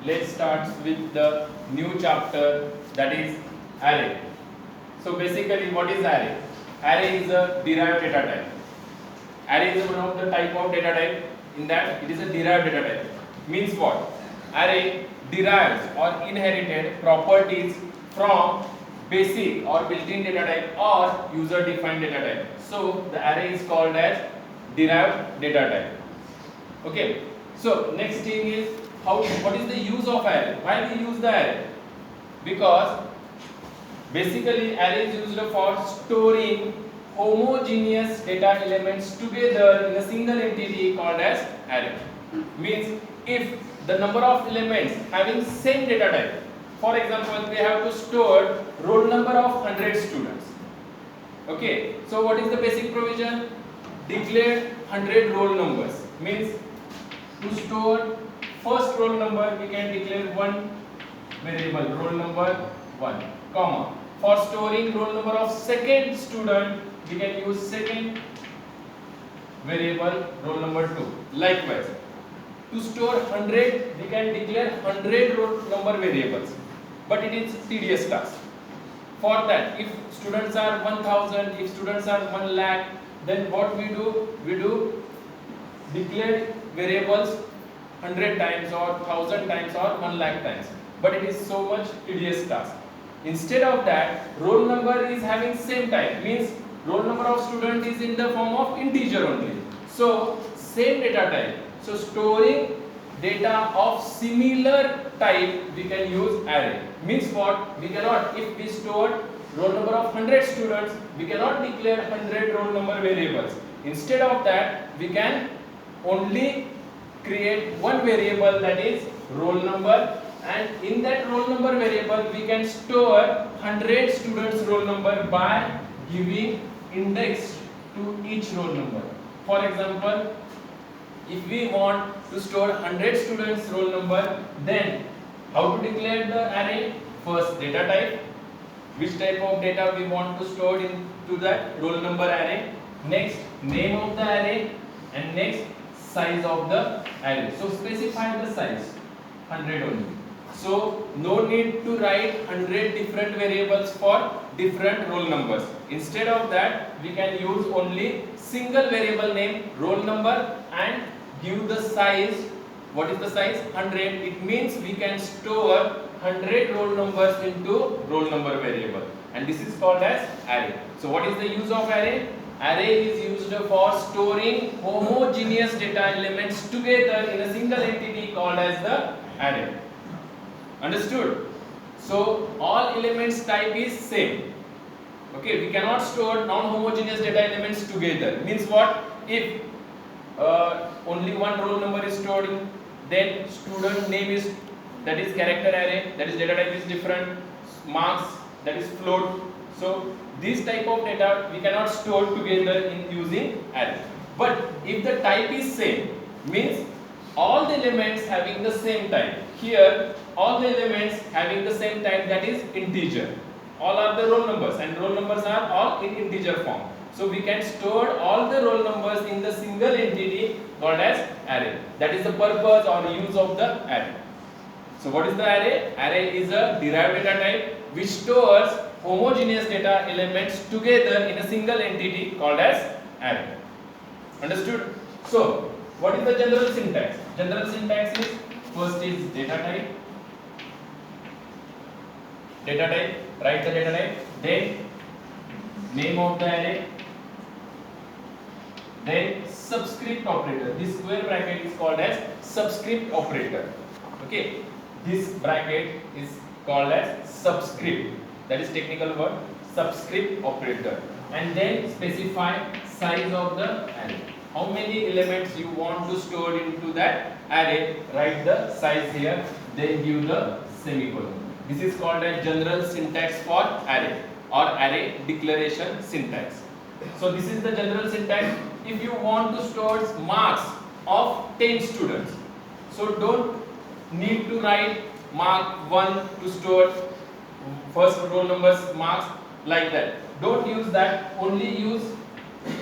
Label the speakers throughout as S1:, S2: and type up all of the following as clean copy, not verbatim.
S1: let's start with the new chapter, that is array. So basically what is array? Array is a derived data type. Array is one of the type of data type, in that it is a derived data type. Means what? Array derives or inherited properties from basic or built-in data type or user-defined data type. So the array is called as derived data type. Okay. So next thing is what is the use of array? Why we use the array? Because basically array is used for storing homogeneous data elements together in a single entity called as array. Means if the number of elements having same data type, for example we have to store roll number of 100 students. Okay, so what is the basic provision? Declare 100 roll numbers. Means to store first roll number we can declare one variable roll number 1, comma. For storing roll number of second student we can use second variable roll number 2. Likewise, to store 100 we can declare 100 roll number variables, but it is tedious task. For that, if students are 1000, if students are 1 lakh, then what we do? We do declare variables 100 times or 1000 times or 1 lakh times, but it is so much tedious task. Instead of that, roll number is having same type, means roll number of student is in the form of integer only. So same data type. So storing data of similar type we can use array. Means what? We cannot, if we store roll number of 100 students, we cannot declare 100 roll number variables. Instead of that, we can only create one variable, that is roll number, and in that roll number variable we can store 100 students roll number by giving index to each roll number. For example, if we want to store 100 students roll number, then how to declare the array? First, data type, which type of data we want to store into that roll number array. Next, name of the array, and next, size of the array. So specify the size, 100 only. So no need to write 100 different variables for different roll numbers. Instead of that, we can use only single variable name roll number and give the size. What is the size? 100. It means we can store 100 roll numbers into roll number variable, and this is called as array. So what is the use of array? Array is used for storing homogeneous data elements together in a single entity called as the array. Understood? So all elements type is same. Okay, we cannot store non-homogeneous data elements together. Means what? If only one roll number is stored in, then student name is, that is character array, that is data type is different, marks, that is float. So this type of data we cannot store together in using array. But if the type is same, means all the elements having the same type. Here all the elements having the same type, that is integer. All are the roll numbers, and roll numbers are all in integer form. So we can store all the roll numbers in the single entity called as array. That is the purpose or use of the array. So what is the array? Array is a derived data type which stores homogeneous data elements together in a single entity called as array. Understood? So what is the general syntax? General syntax is, first is data type. Data type, write the data type, then name of the array, then subscript operator. This square bracket is called as subscript operator. Okay, this bracket is called as subscript. That is technical word, subscript operator. And then specify size of the array. How many elements you want to store into that array? Write the size here. Then give the semicolon. This is called as general syntax for array or array declaration syntax. So this is the general syntax. If you want to store marks of 10 students, so don't need to write mark 1 to store first roll numbers marks like that. Don't use that. Only use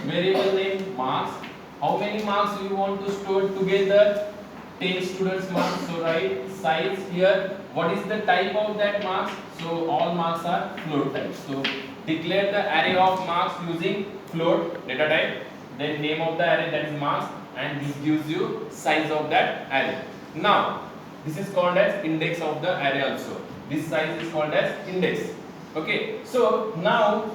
S1: variable name marks. How many marks you want to store together? 10 students marks, so write size here. What is the type of that marks? So all marks are float type. So declare the array of marks using float data type, then name of the array, that is marks, and this gives you size of that array. Now this is called as index of the array also. This size is called as index. Okay, so now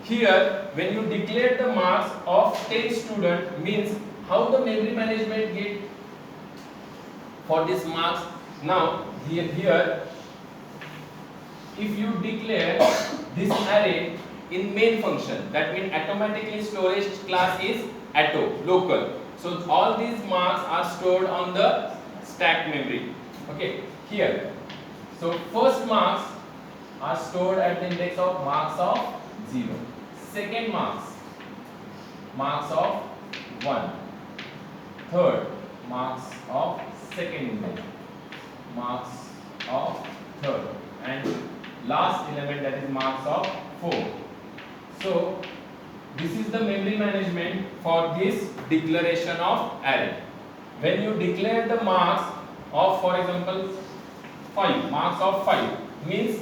S1: here when you declare the marks of 10 student, means how the memory management get for this marks. Now here if you declare this array in main function, that means automatically storage class is auto local. So all these marks are stored on the stack memory. Okay, here. So first marks are stored at the index of marks of 0. Second marks of 1. Third marks of second index, marks of third, and last element, that is marks of 4. So this is the memory management for this declaration of array. When you declare the marks of, for example, 5, marks of 5, means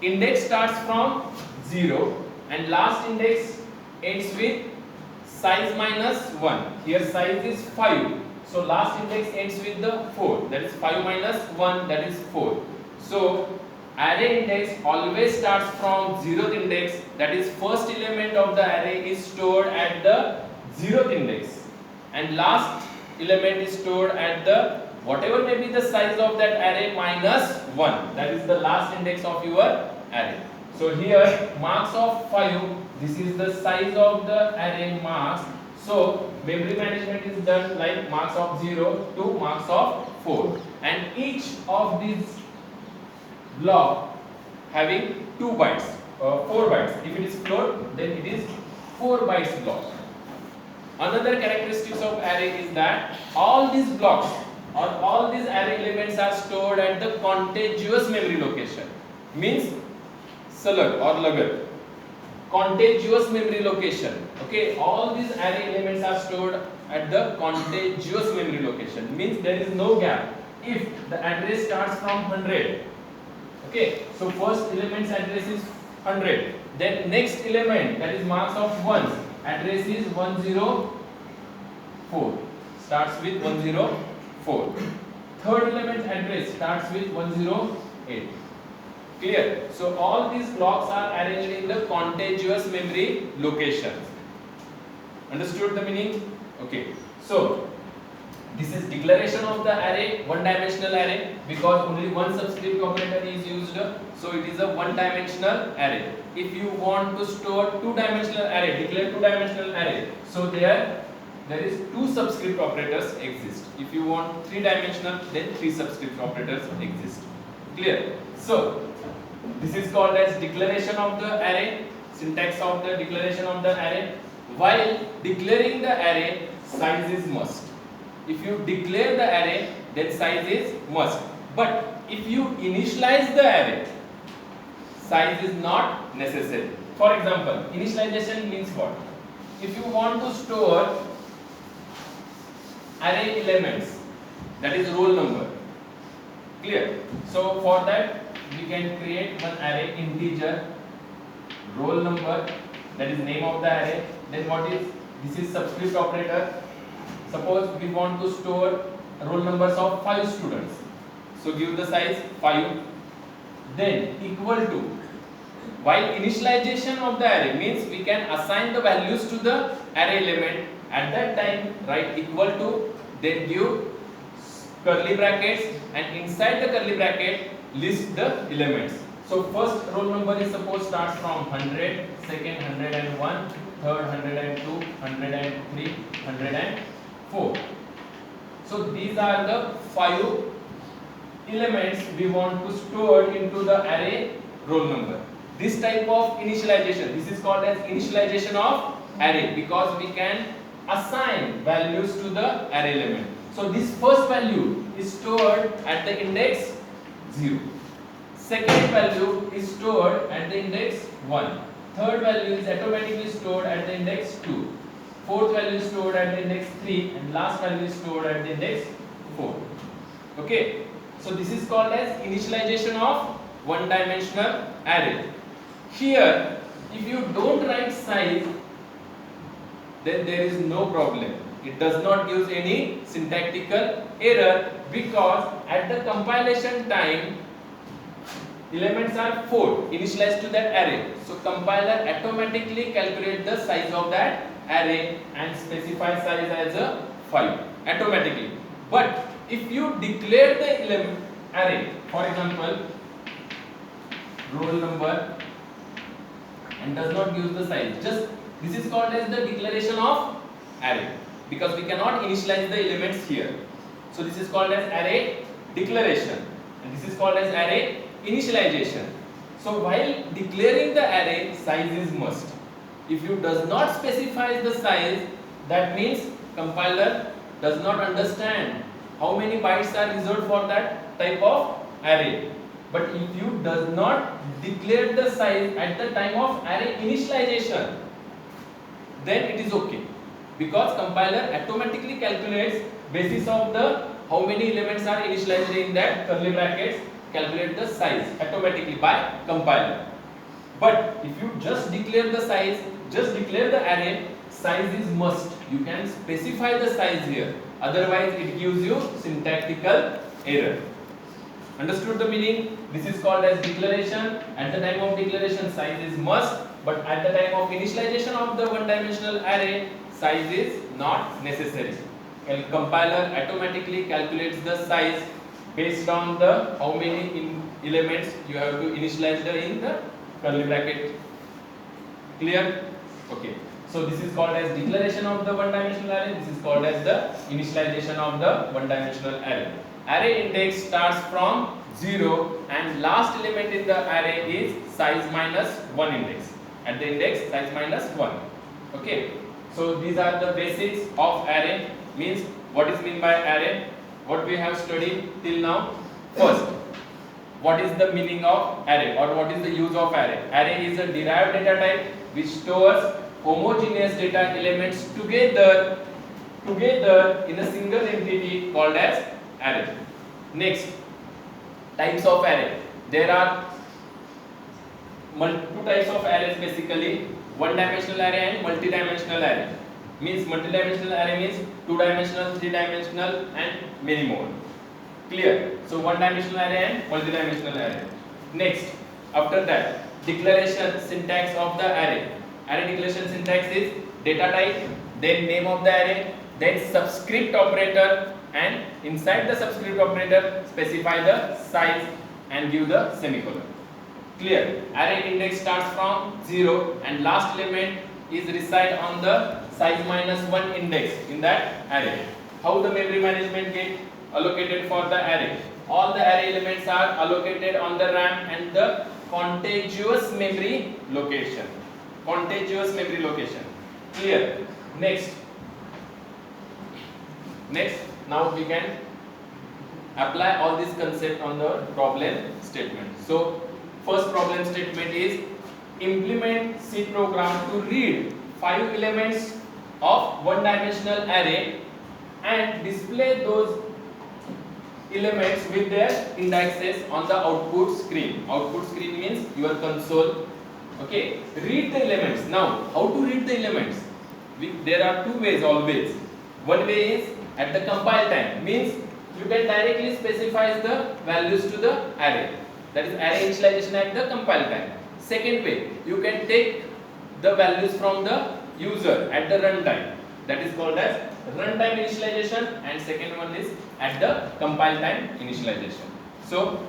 S1: index starts from 0 and last index ends with size minus 1. Here size is 5. So last index ends with the 4. That is 5 minus 1, that is 4. So array index always starts from 0th index, that is first element of the array is stored at the 0th index and last element is stored at the whatever may be the size of that array minus 1, that is the last index of your array. So here marks of 5, this is the size of the array marks. So memory management is done like marks of 0 to marks of 4, and each of these block having 2 bytes, 4 bytes. If it is float, then it is 4 bytes block. Another characteristics of array is that all these blocks or all these array elements are stored at the contiguous memory location. Means salag or lagat. Contiguous memory location. Okay, all these array elements are stored at the contiguous memory location. Means there is no gap. If the address starts from 100, okay, so first element's address is 100, then next element, that is marks of 1, address is 104, starts with 104. Third element address starts with 108. Clear? So all these blocks are arranged in the contiguous memory locations. Understood the meaning? Okay. So this is declaration of the array, one dimensional array, because only one subscript operator is used, so it is a one dimensional array. If you want to store two dimensional array, declare two dimensional array, so there is two subscript operators exist. If you want three dimensional, then three subscript operators exist. Clear? So this is called as declaration of the array, syntax of the declaration of the array. While declaring the array, size is must. If you declare the array, then size is must. But if you initialize the array, size is not necessary. For example, initialization means what? If you want to store array elements, that is roll number. Clear? So for that we can create one array integer roll number, that is name of the array. Then what is this is subscript operator. Suppose we want to store roll numbers of 5 students, so give the size 5, then equal to, while initialization of the array means we can assign the values to the array element, at that time write equal to, then give curly brackets, and inside the curly bracket list the elements. So first roll number is suppose starts from 100, second 101, third 102, 103, 104. So these are the 5 elements we want to store into the array roll number. This type of initialization, this is called as initialization of array, because we can assign values to the array element. So this first value is stored at the index 0. Second value is stored at the index 1. Third value is automatically stored at the index 2. Fourth value is stored at the index 3, and last value is stored at the index 4. Okay, so this is called as initialization of one dimensional array. Here, if you don't write size, then there is no problem. It does not give any syntactical error, because at the compilation time elements are 4 initialized to that array. So compiler automatically calculate the size of that array and specify size as a 5 automatically. But if you declare the element array, for example roll number, and does not use the size, just this is called as the declaration of array, because we cannot initialize the elements here. So this is called as array declaration, and this is called as array initialization. So while declaring the array, size is must. If you does not specify the size, that means compiler does not understand how many bytes are reserved for that type of array. But if you does not declare the size at the time of array initialization, then it is okay, because compiler automatically calculates basis of the how many elements are initialized in that curly brackets, calculate the size automatically by compiler. But if you just declare the size, just declare the array, size is must. You can specify the size here, otherwise it gives you syntactical error. Understood the meaning? This is called as declaration. At the time of declaration, size is must, but at the time of initialization of the one dimensional array, size is not necessary. Compiler automatically calculates the size based on the how many elements you have to initialize in the curly bracket. Clear? Okay. So this is called as declaration of the one dimensional array. This is called as the initialization of the one dimensional array. Array index starts from 0 and last element in the array is size minus 1 index. At the index size minus 1. Okay. So these are the basics of array. Means what is mean by array? What we have studied till now. First, what is the meaning of array, or what is the use of array? Array is a derived data type which stores homogeneous data elements together in a single entity called as array. Next, types of array. There are two types of arrays basically, one dimensional array and multi-dimensional array. Means multi-dimensional array means 2-dimensional, 3-dimensional and many more. Clear? So one dimensional array and multi-dimensional array. Next, after that, declaration syntax of the array. Array declaration syntax is data type, then name of the array, then subscript operator, and inside the subscript operator specify the size and give the semicolon. Clear? Array index starts from 0 and last element is reside on the size minus 1 index in that array. How the memory management get allocated for the array? All the array elements are allocated on the RAM and the contiguous memory location. Contiguous memory location. Clear? Next, now we can apply all this concept on the problem statement. So first problem statement is implement C program to read 5 elements of one dimensional array and display those elements with their indexes on the output screen. Output screen means your console. Okay, read the elements. Now, how to read the elements? There are two ways always. One way is at the compile time, means you can directly specify the values to the array. That is array initialization at the compile time. Second way, you can take the values from the user at the runtime. That is called as runtime initialization, and second one is at the compile time initialization. So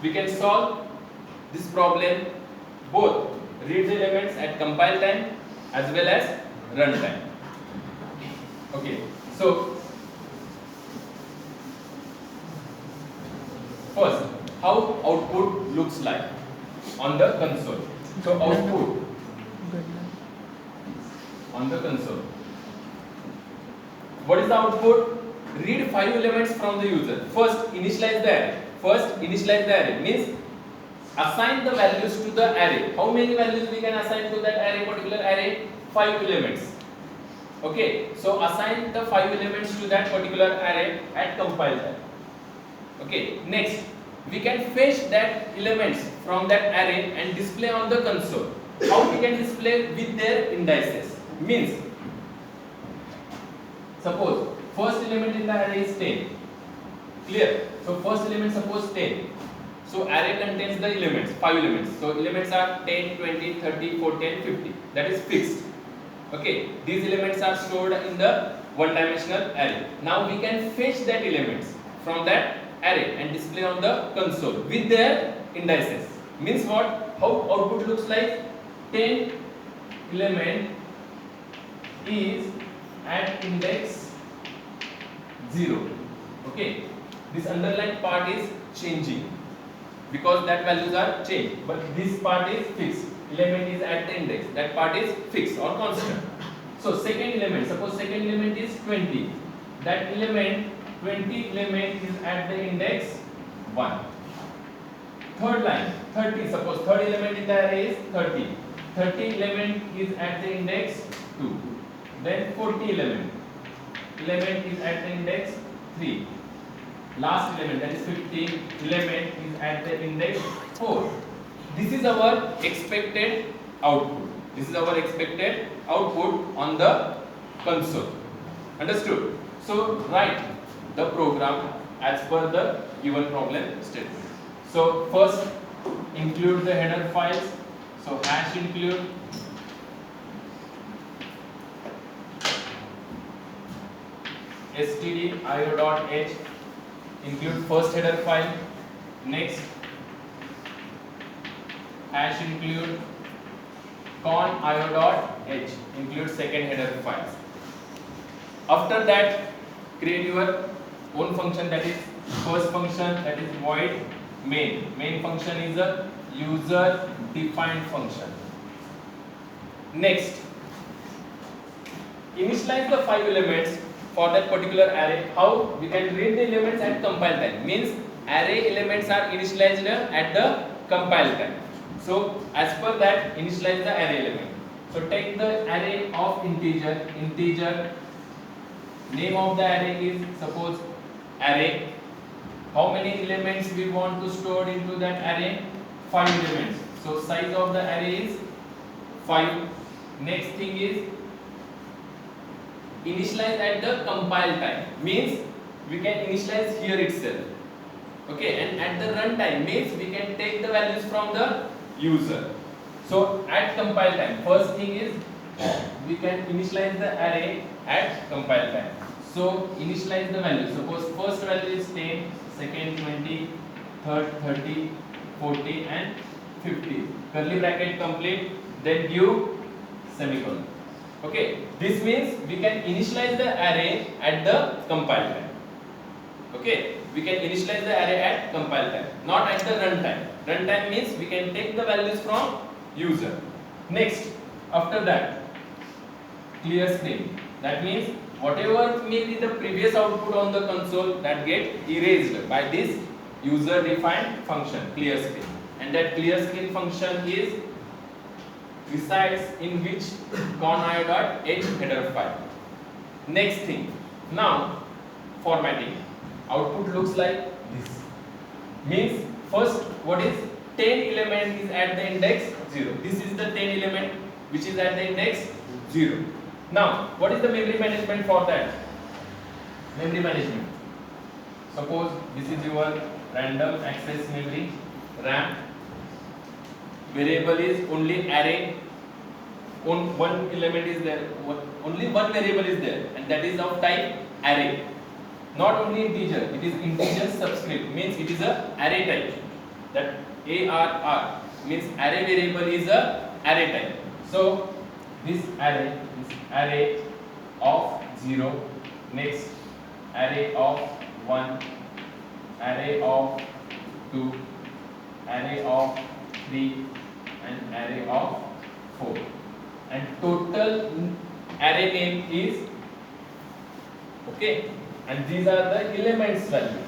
S1: we can solve this problem both read the elements at compile time as well as runtime. Okay, so first, how output looks like on the console. So output on the console. What is the output? Read 5 elements from the user. First, initialize the array. First, initialize the array means assign the values to the array. How many values we can assign to that array, particular array? 5 elements. Okay, so assign the 5 elements to that particular array at compile time. Okay, next we can fetch that elements from that array and display on the console. How we can display? With their indices. Means, suppose first element in the array is 10. Clear? So first element suppose 10. So array contains the elements, 5 elements. So elements are 10, 20, 30, 40 and 50. That is fixed. Okay, these elements are stored in the one-dimensional array. Now we can fetch that elements from that array and display on the console with their indices. Means what? How output looks like? 10 element is at index 0. Okay, this underlined part is changing because that values are changed, but this part is fixed. Element is at the index, that part is fixed or constant. So second element, suppose second element is 20. That element 20 element is at the index 1. Third line 30, suppose third element in the array is 30. 30 element is at the index 2. Then 40 element is at the index 3. Last element, that is 50 element is at the index 4. This is our expected output. This is our expected output on the console. Understood? So write the program as per the given problem statement. So first include the header files. So hash include stdio.h, include first header file. Next hash include con.io.h, include second header files. After that, create your own function, that is first function, that is void main. Main function is a user defined function. Next, initialize the 5 elements for that particular array. How? We can read the elements at compile time. Means array elements are initialized at the compile time. So as per that, initialize the array element. So take the array of integer. Name of the array is suppose array. How many elements we want to store into that array? 5 elements. So size of the array is 5. Next thing is initialize at the compile time. Means we can initialize here itself. Okay, and at the runtime means we can take the values from the user. So at compile time, first thing is we can initialize the array at compile time. So initialize the value. Suppose first value is 10, second 20, third 30, 40 and 50. Curly bracket complete, then give semicolon. Okay, this means we can initialize the array at the compile time. Okay, we can initialize the array at compile time, not at the runtime. Runtime means we can take the values from user. Next, after that, clear screen. That means whatever may be the previous output on the console, that get erased by this user defined function clear screen, and that clear screen function is resides in which con.io.h header file. Next thing, now formatting. Output looks like this. Means first, what is 10 element is at the index 0. This is the 10 element which is at the index 0. Now, what is the memory management for that? Memory management. Suppose this is your random access memory, RAM. Variable is only array. One element is there. Only one variable is there, and that is of type array. Not only integer, it is integer subscript. Means it is a array type. That ARR means array variable is a array type. So this array of 0, next array of 1, array of 2, array of 3 and array of 4, and total array name is okay, and these are the elements value,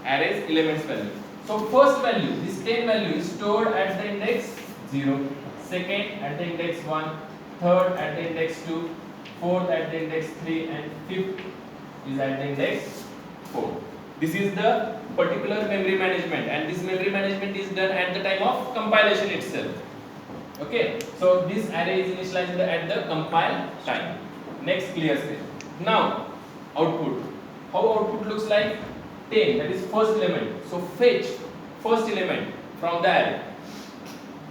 S1: arrays elements value. So first value, this 10 value is stored at the index 0, second at the index 1, third at the index 2, fourth at the index 3 and fifth is at the index 4. This is the particular memory management, and this memory management is done at the time of compilation itself. Okay, so this array is initialized at the compile time. Next, clear screen. Now output. How output looks like? 10, that is first element. So fetch first element from the array.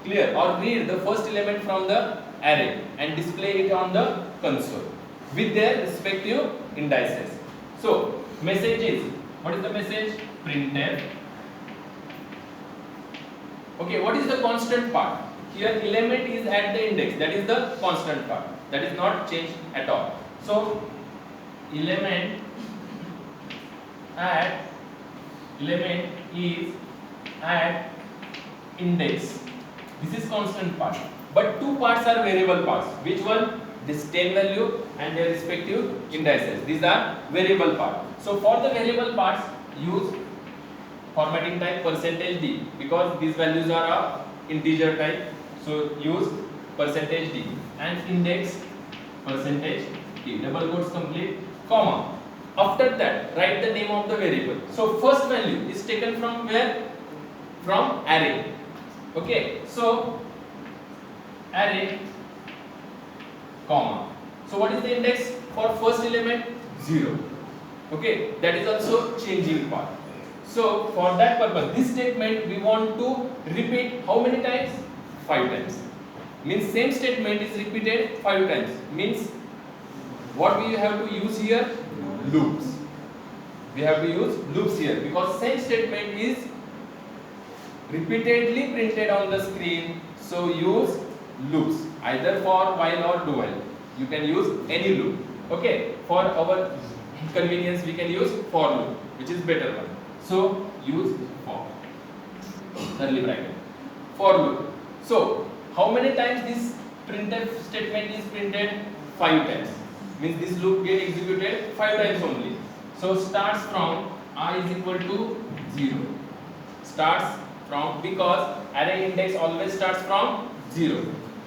S1: Clear? Or read the first element from the array and display it on the console with their respective indices. So message is, what is the message? Printf. Okay, what is the constant part? Here element is at the index, that is the constant part, that is not changed at all. So element is at index. This is constant part. But two parts are variable parts. Which one? This 10 value and their respective indices. These are variable parts. So for the variable parts, use formatting type %d, because these values are of integer type. So use %d and index %d. Double quotes complete, comma. After that, write the name of the variable. So first value is taken from where? From array. Okay, so array, comma. So what is the index for first element? 0. Okay, that is also changing part. So for that purpose, this statement we want to repeat how many times? 5 times. Means same statement is repeated 5 times. Means what we have to use here? Loops. We have to use loops here, because same statement is repeatedly printed on the screen. So use loops, either for while or do while. You can use any loop. Okay, for our convenience we can use for loop, which is better one. So use for, curly bracket, for loop. So how many times this printf statement is printed? 5 times. Means this loop get executed 5 times only. So starts from I is equal to 0. Starts from, because array index always starts from 0.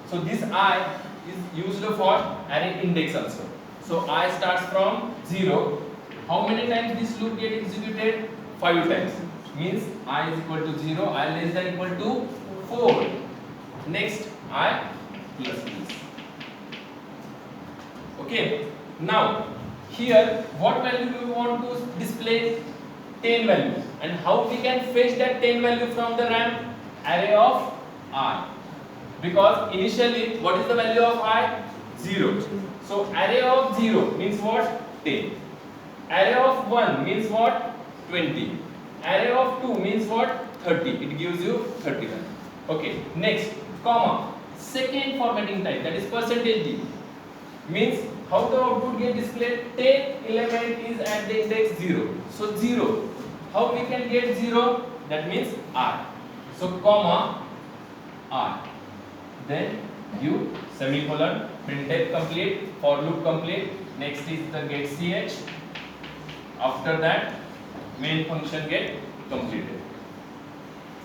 S1: So this I is used for array index also. So I starts from 0. How many times this loop get executed? 5 times. Means I is equal to 0, I less than equal to 4. Next, I plus this. Okay. Now here what value do we want to display? 10 value. And how we can fetch that 10 value from the RAM? Array of I. Because initially what is the value of I? 0. So array of 0 means what? 10. Array of 1 means what? 20. Array of 2 means what? 30. It gives you 31. Okay. Next, comma. Second formatting type, that is %d. Means how the output get displayed? 10 element is at the index 0. So 0. How we can get 0? That means R. So comma R. Then you semicolon, printf complete, for loop complete. Next is the get ch. After that, main function get completed.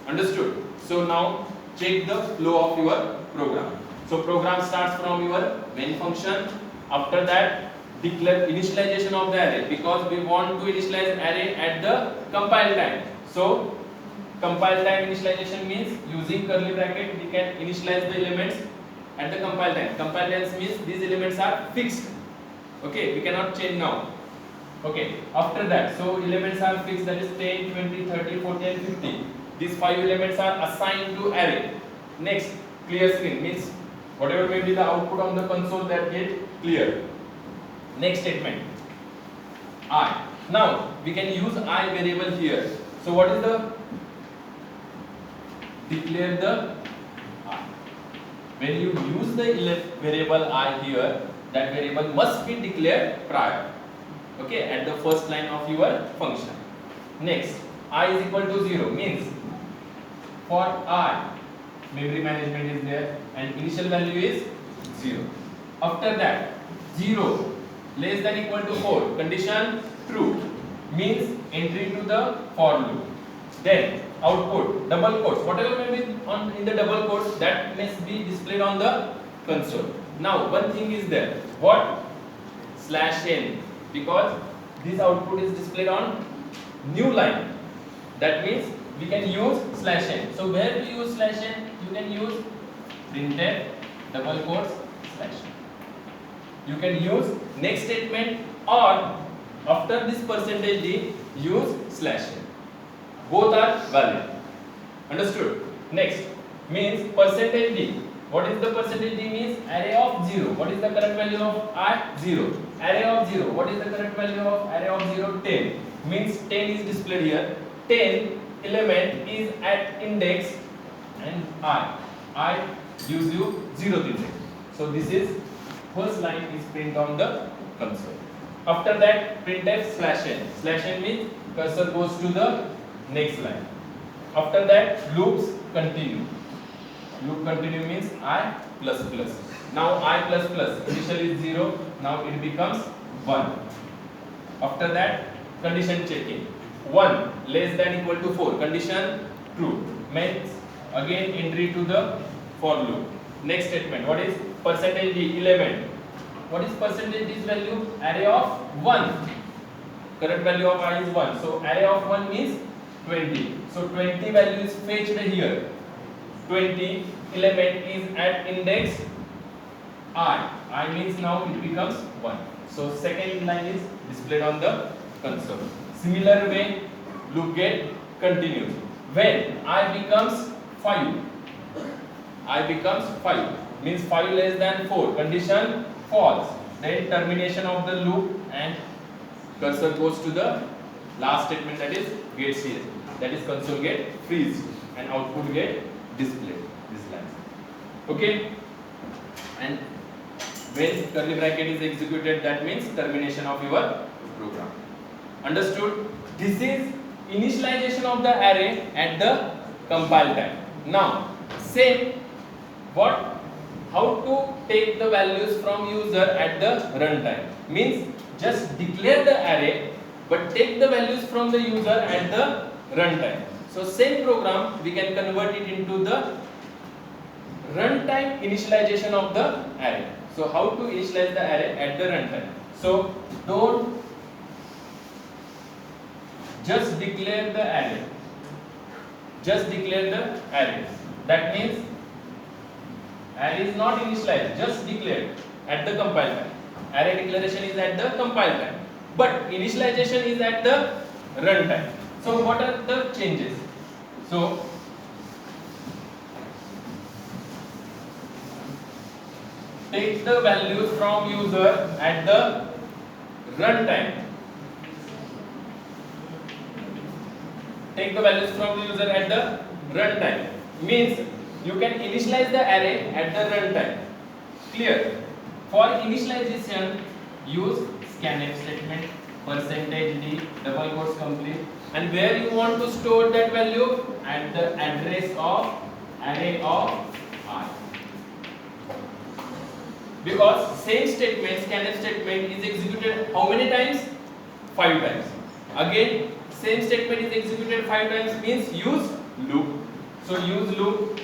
S1: Understood? So now check the flow of your program. So program starts from your main function. After that, declare initialization of the array, because we want to initialize array at the compile time. So compile time initialization means using curly bracket we can initialize the elements at the compile time. Compile time means these elements are fixed. Okay, we cannot change now. Okay, after that, so elements are fixed, that is 10, 20, 30, 40 and 50. These 5 elements are assigned to array. Next, clear screen means whatever may be the output on the console, that get clear. Next statement, I. Now we can use I variable here. So what is the? Declare the I. When you use the variable I here, that variable must be declared prior. Okay, at the first line of your function. Next, I is equal to 0 means for I, memory management is there and initial value is 0. After that, 0 less than equal to 4, condition true, means entry to the for loop. Then output, double quotes, whatever may be on in the double quotes, that must be displayed on the console. Now one thing is there, what? slash n, because this output is displayed on new line. That means we can use slash n. So where to use slash n? You can use printf double quotes slash n. You can use next statement, or after this percentage d use slash n. Both are valid. Understood? Next means percentage d. What is the percentage d means? Array of 0. What is the current value of I? 0. Array of 0. What is the current value of array of 0? 10. Means 10 is displayed here. 10 element is at index and I gives you 0th index. So this is first line is print on the console. After that printf slash n. Slash n means cursor goes to the next line. After that loops continue. Loop continue means I plus plus. Now I plus plus initially is 0. Now it becomes 1. After that condition checking. 1 less than equal to 4. Condition true. Means again entry to the for loop. Next statement. What is percentage d element? What is percentage d's value? Array of 1. Current value of I is 1. So array of 1 means 20. So 20 value is fetched here. 20 element is at index I means now it becomes 1. So second line is displayed on the console. Similar way loop get continues. When I becomes 5 means 5 less than 4, condition false. Then termination of the loop and cursor goes to the last statement, that is get CS, that is console get freeze and output get displayed, this line. Okay, and when curly bracket is executed, that means termination of your program. Understood? This is initialization of the array at the compile time. Now same how to take the values from user at the runtime. Means just declare the array but take the values from the user at the runtime. So same program we can convert it into the runtime initialization of the array. So how to initialize the array at the runtime? So don't just declare the array. Just declare the array. That means array is not initialized, just declared at the compile time. Array declaration is at the compile time, but initialization is at the runtime. So what are the changes? So take the values from user at the runtime. Take the values from the user at the runtime means you can initialize the array at the runtime. Clear? For initialization, use scanf statement, percentage d, double quotes complete, and where you want to store that value? At the address of array of I. Because same statement, scanf statement is executed how many times? 5 times. Again, same statement is executed 5 times means use loop. So use loop.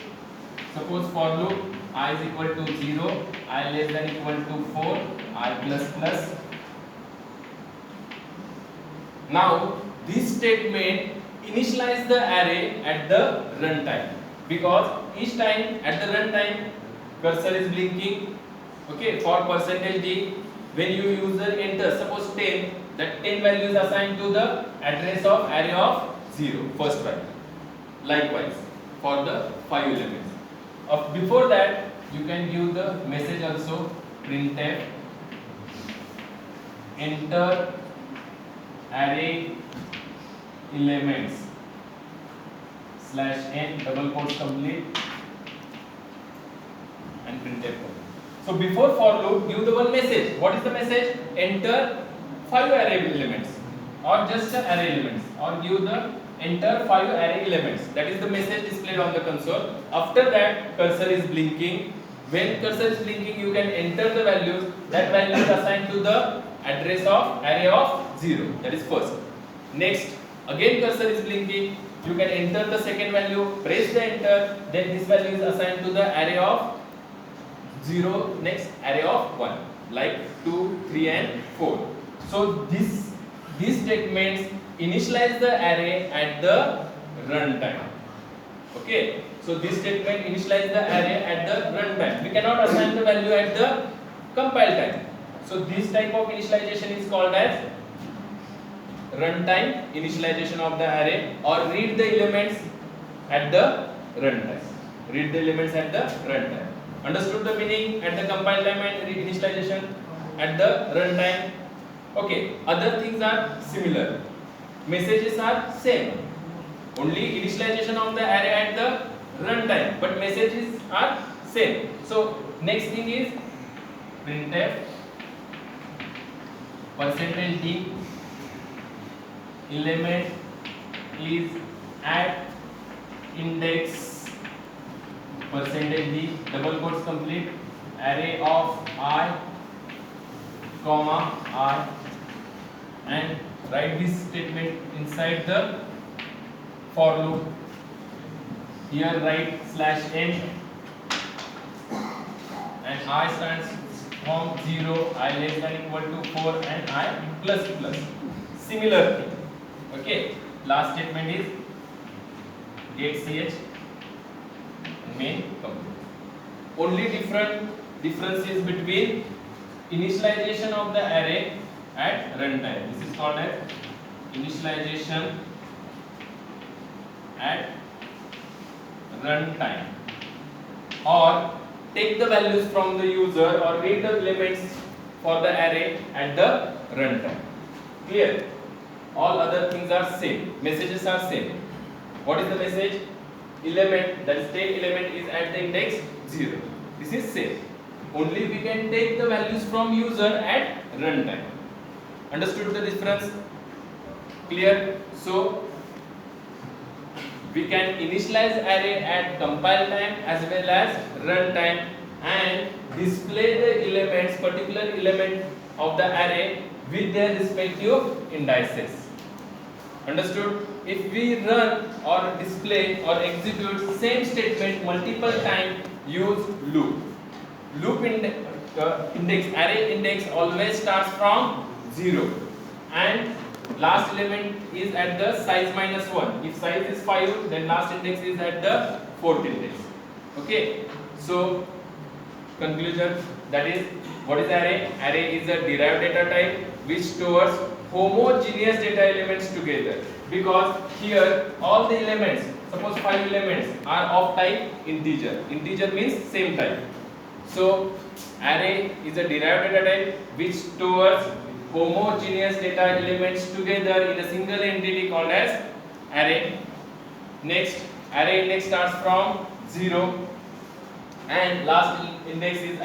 S1: Suppose for loop I is equal to 0, I less than equal to 4, I plus plus. Now this statement initialize the array at the runtime, because each time at the runtime cursor is blinking. Okay, for percentage d, when you user enter suppose 10, that 10 value is assigned to the address of array of 0, first value. Likewise for the 5 elements. Before that you can give the message also, printf enter array elements slash n double quotes complete and printf. So before for loop give the one message. What is the message? Enter 5 array elements or just array elements, or give the enter 5 array elements. That is the message displayed on the console. After that cursor is blinking. When cursor is blinking you can enter the values. That value is assigned to the address of array of 0. That is first. Next again cursor is blinking. You can enter the second value. Press the enter. Then this value is assigned to the array of 0. Next array of 1. like 2, 3 and 4. So these statements initialize the array at the runtime. Okay, so this statement initialize the array at the runtime. We cannot assign the value at the compile time. So this type of initialization is called as runtime initialization of the array, or read the elements at the runtime. Read the elements at the runtime. Understood the meaning at the compile time and initialization at the runtime? Okay, other things are similar. Messages are same. Only initialization of the array at the runtime, but messages are same. So next thing is printf %d element is at index %d double quotes complete array of I comma I, and write this statement inside the for loop. Here write /n and I stands from 0, I less than equal to 4 and I plus plus. Similar thing. Okay, last statement is get ch main complete. Only difference is between initialization of the array at runtime. This is called as initialization at runtime, or take the values from the user or read the elements for the array at the runtime. Clear? All other things are same. Messages are same. What is the message? Element, that state element is at the index 0. This is same. Only we can take the values from user at runtime. Understood the difference? Clear? So we can initialize array at compile time as well as runtime and display the elements, particular element of the array with their respective indices. Understood? If we run or display or execute same statement multiple times, use loop. Loop index, array index always starts from 0 and last element is at the size -1. If size is 5, then last index is at the 4th index. Okay, so conclusion, that is, what is array? Array is a derived data type which stores homogeneous data elements together, because here all the elements, suppose 5 elements, are of type integer. Integer means same type. So array is a derived data type which stores homogeneous data elements together in a single entity called as array. Next, array index starts from 0 and last index is